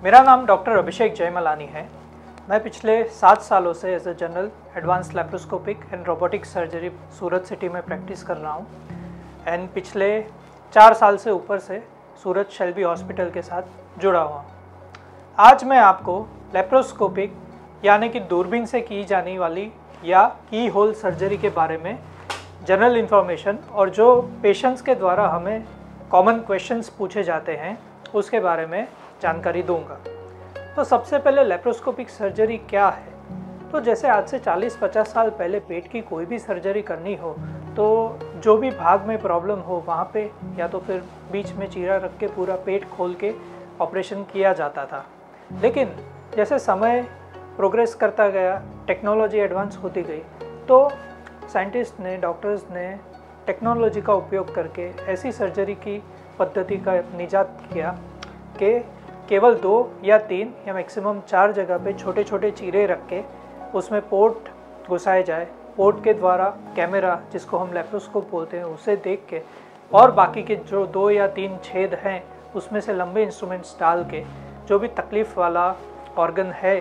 मेरा नाम डॉक्टर अभिषेक जयमलानी है। मैं पिछले 7 सालों से as a general advance laparoscopic and robotic surgery Surat city में प्रैक्टिस कर रहा हूँ एंड पिछले 4 साल से ऊपर से सूरत शेल्बी हॉस्पिटल के साथ जुड़ा हुआ हूँ। आज मैं आपको लैप्रोस्कोपिक यानी कि दूरबीन से की जाने वाली या की होल सर्जरी के बारे में जनरल इन्फॉर्मेशन और जो पेशेंट्स के द्वारा हमें कॉमन क्वेश्चंस पूछे जाते हैं उसके बारे में जानकारी दूंगा। तो सबसे पहले लैप्रोस्कोपिक सर्जरी क्या है? तो जैसे आज से 40-50 साल पहले पेट की कोई भी सर्जरी करनी हो तो जो भी भाग में प्रॉब्लम हो वहाँ पे या तो फिर बीच में चीरा रख के पूरा पेट खोल के ऑपरेशन किया जाता था। लेकिन जैसे समय प्रोग्रेस करता गया, टेक्नोलॉजी एडवांस होती गई, तो साइंटिस्ट ने, डॉक्टर्स ने टेक्नोलॉजी का उपयोग करके ऐसी सर्जरी की पद्धति का निजात किया कि केवल 2 या 3 या मैक्सिमम 4 जगह पे छोटे छोटे चीरे रख के उसमें पोर्ट घुसाए जाए। पोर्ट के द्वारा कैमरा, जिसको हम लैप्रोस्कोप बोलते हैं, उसे देख के और बाकी के जो 2 या 3 छेद हैं उसमें से लंबे इंस्ट्रूमेंट्स डाल के जो भी तकलीफ़ वाला ऑर्गन है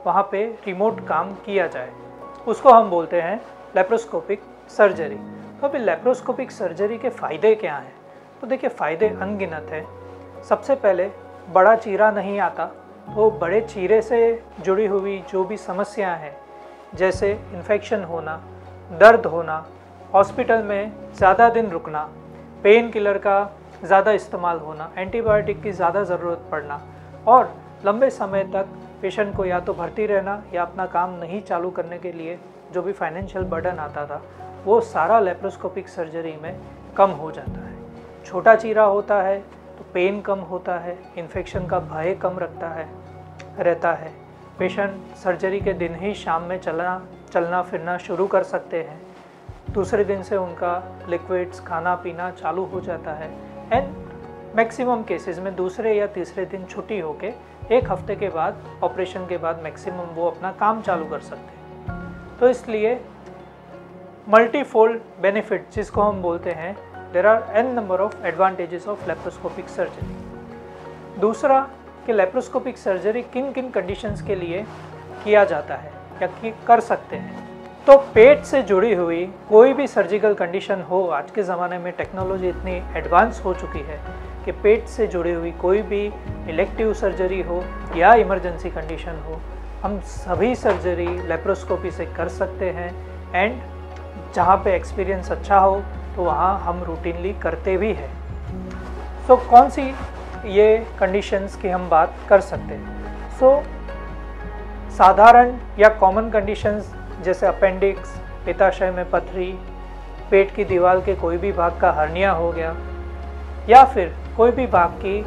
वहाँ पे रिमोट काम किया जाए, उसको हम बोलते हैं लैप्रोस्कोपिक सर्जरी। तो अभी लैप्रोस्कोपिक सर्जरी के फ़ायदे क्या हैं? तो देखिए, फ़ायदे अनगिनत हैं। सबसे पहले बड़ा चीरा नहीं आता, तो बड़े चीरे से जुड़ी हुई जो भी समस्याएं हैं, जैसे इन्फेक्शन होना, दर्द होना, हॉस्पिटल में ज़्यादा दिन रुकना, पेन किलर का ज़्यादा इस्तेमाल होना, एंटीबायोटिक की ज़्यादा ज़रूरत पड़ना और लंबे समय तक पेशेंट को या तो भर्ती रहना या अपना काम नहीं चालू करने के लिए जो भी फाइनेंशियल बर्डन आता था, वो सारा लैप्रोस्कोपिक सर्जरी में कम हो जाता है। छोटा चीरा होता है तो पेन कम होता है, इन्फेक्शन का भय कम रहता है। पेशेंट सर्जरी के दिन ही शाम में चलना फिरना शुरू कर सकते हैं। दूसरे दिन से उनका लिक्विड्स खाना पीना चालू हो जाता है एंड मैक्सिमम केसेस में दूसरे या तीसरे दिन छुट्टी होके 1 हफ्ते के बाद, ऑपरेशन के बाद मैक्सिमम वो अपना काम चालू कर सकते हैं। तो इसलिए मल्टीफोल्ड बेनिफिट, जिसको हम बोलते हैं, there are n number of advantages of laparoscopic surgery. दूसरा कि लैप्रोस्कोपिक सर्जरी किन किन कंडीशंस के लिए किया जाता है या कर सकते हैं। तो पेट से जुड़ी हुई कोई भी सर्जिकल कंडीशन हो, आज के ज़माने में टेक्नोलॉजी इतनी एडवांस हो चुकी है कि पेट से जुड़ी हुई कोई भी इलेक्टिव सर्जरी हो या इमरजेंसी कंडीशन हो, हम सभी सर्जरी लैप्रोस्कोपी से कर सकते हैं एंड जहाँ पे एक्सपीरियंस अच्छा हो तो वहाँ हम रूटीनली करते भी हैं। सो कौन सी ये कंडीशंस की हम बात कर सकते हैं? सो साधारण या कॉमन कंडीशंस जैसे अपेंडिक्स, पित्ताशय में पथरी, पेट की दीवार के कोई भी भाग का हर्निया हो गया या फिर कोई भी भाग की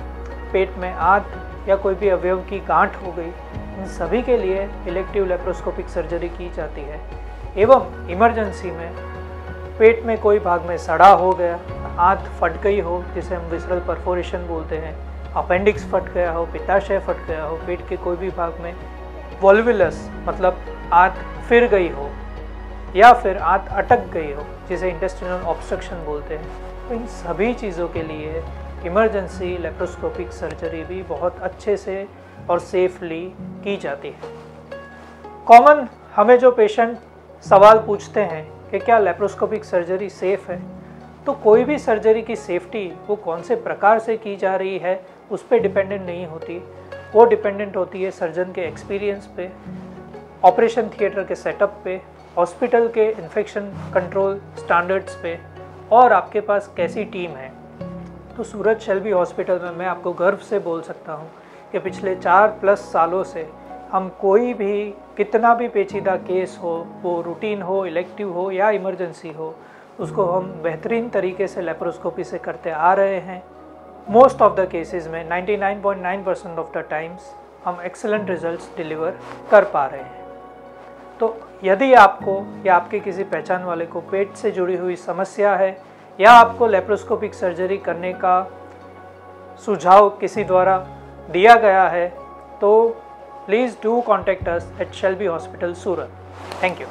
पेट में आंत या कोई भी अवयव की गांठ हो गई, इन सभी के लिए इलेक्टिव लैप्रोस्कोपिक सर्जरी की जाती है। एवं इमरजेंसी में पेट में कोई भाग में सड़ा हो गया, आंत फट गई हो, जिसे हम विसरल परफोरेशन बोलते हैं, अपेंडिक्स फट गया हो, पित्ताशय फट गया हो, पेट के कोई भी भाग में वॉल्वुलस मतलब आंत फिर गई हो या फिर आंत अटक गई हो, जिसे इंटेस्टिनल ऑब्स्ट्रक्शन बोलते हैं, तो इन सभी चीज़ों के लिए इमरजेंसी लैप्रोस्कोपिक सर्जरी भी बहुत अच्छे से और सेफली की जाती है। कॉमन हमें जो पेशेंट सवाल पूछते हैं कि क्या लैप्रोस्कोपिक सर्जरी सेफ़ है, तो कोई भी सर्जरी की सेफ्टी वो कौन से प्रकार से की जा रही है उस पर डिपेंडेंट नहीं होती। वो डिपेंडेंट होती है सर्जन के एक्सपीरियंस पे, ऑपरेशन थिएटर के सेटअप पे, हॉस्पिटल के इन्फेक्शन कंट्रोल स्टैंडर्ड्स पे और आपके पास कैसी टीम है। तो सूरत शेल्बी हॉस्पिटल में मैं आपको गर्व से बोल सकता हूँ कि पिछले 4+ सालों से हम कोई भी कितना भी पेचीदा केस हो, वो रूटीन हो, इलेक्टिव हो या इमरजेंसी हो, उसको हम बेहतरीन तरीके से लैप्रोस्कोपी से करते आ रहे हैं। मोस्ट ऑफ द केसेस में 99.9% ऑफ द टाइम्स हम एक्सेलेंट रिजल्ट्स डिलीवर कर पा रहे हैं। तो यदि आपको या आपके किसी पहचान वाले को पेट से जुड़ी हुई समस्या है या आपको लैप्रोस्कोपिक सर्जरी करने का सुझाव किसी द्वारा दिया गया है, तो please do contact us at Shelby Hospital, Surat. Thank you.